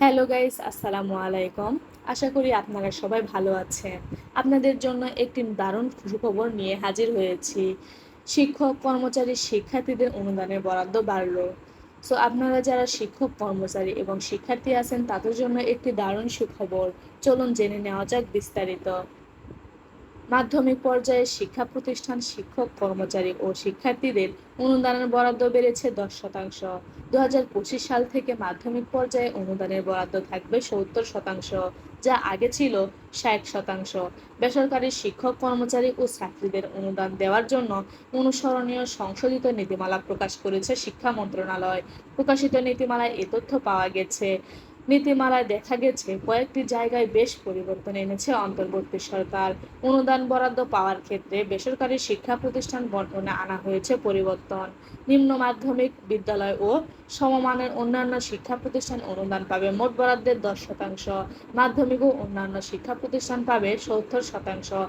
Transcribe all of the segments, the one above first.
Hello guys, আসসালামু আলাইকুম। আশা করি আপনারা সবাই ভালো আছেন। আপনাদের জন্য একটি দারুণ সুখবর নিয়ে হাজির হয়েছি। শিক্ষক, কর্মচারী, শিক্ষার্থীদের অনুদানের বরাদ্দ বাড়ল। আপনারা যারা শিক্ষক, কর্মচারী এবং শিক্ষার্থী আছেন তাদের জন্য একটি দারুণ সুখবর। চলুন জেনে নেওয়া যাক বিস্তারিত। মাধ্যমিক পর্যায়ে শিক্ষা প্রতিষ্ঠান, শিক্ষক, কর্মচারী ও শিক্ষার্থীদের অনুদানের বরাদ্দ বেড়েছে 10%। 2025 সাল থেকে মাধ্যমিক পর্যায়ে অনুদানের বরাদ্দ থাকবে 70%, যা আগে ছিল 60%। বেসরকারি শিক্ষক, কর্মচারী ও ছাত্রীদের অনুদান দেওয়ার জন্য অনুসরণীয় সংশোধিত নীতিমালা প্রকাশ করেছে শিক্ষা মন্ত্রণালয়। প্রকাশিত নীতিমালায় এ তথ্য পাওয়া গেছে। নীতিমালায় দেখা গেছে কয়েকটি জায়গায় বেশ পরিবর্তন এনেছে অন্তর্বর্তী সরকার। অনুদান বরাদ্দ পাওয়ার ক্ষেত্রে বেসরকারি শিক্ষা প্রতিষ্ঠান বন্টনে আনা হয়েছে পরিবর্তন। নিম্ন মাধ্যমিক বিদ্যালয় ও সমমানের অন্যান্য শিক্ষা প্রতিষ্ঠান অনুদান পাবে মোট বরাদ্দের 10%। মাধ্যমিক ও অন্যান্য শিক্ষা প্রতিষ্ঠান পাবে 70%।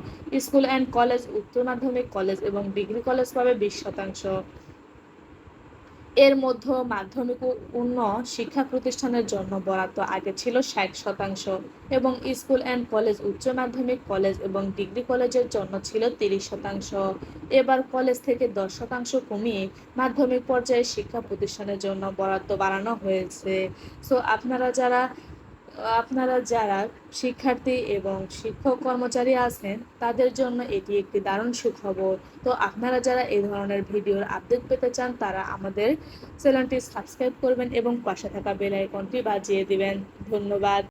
স্কুল অ্যান্ড কলেজ, উচ্চ মাধ্যমিক কলেজ এবং ডিগ্রি কলেজ পাবে 20%। এর মধ্যে মাধ্যমিক ও অন্য শিক্ষা প্রতিষ্ঠানের জন্য বরাদ্দ আগে ছিল 60% এবং স্কুল অ্যান্ড কলেজ, উচ্চ মাধ্যমিক কলেজ এবং ডিগ্রি কলেজের জন্য ছিল 30%। এবার কলেজ থেকে 10% কমিয়ে মাধ্যমিক পর্যায়ে শিক্ষা প্রতিষ্ঠানের জন্য বরাদ্দ বাড়ানো হয়েছে। আপনারা যারা শিক্ষার্থী এবং শিক্ষক কর্মচারী আছেন তাদের জন্য এটি একটি দারুণ সুখবর। আপনারা যারা এই ধরনের ভিডিওর আপডেট পেতে চান তারা আমাদের চ্যানেলটি সাবস্ক্রাইব করবেন এবং পাশে থাকা বেল আইকনটি বাজিয়ে দিবেন। ধন্যবাদ।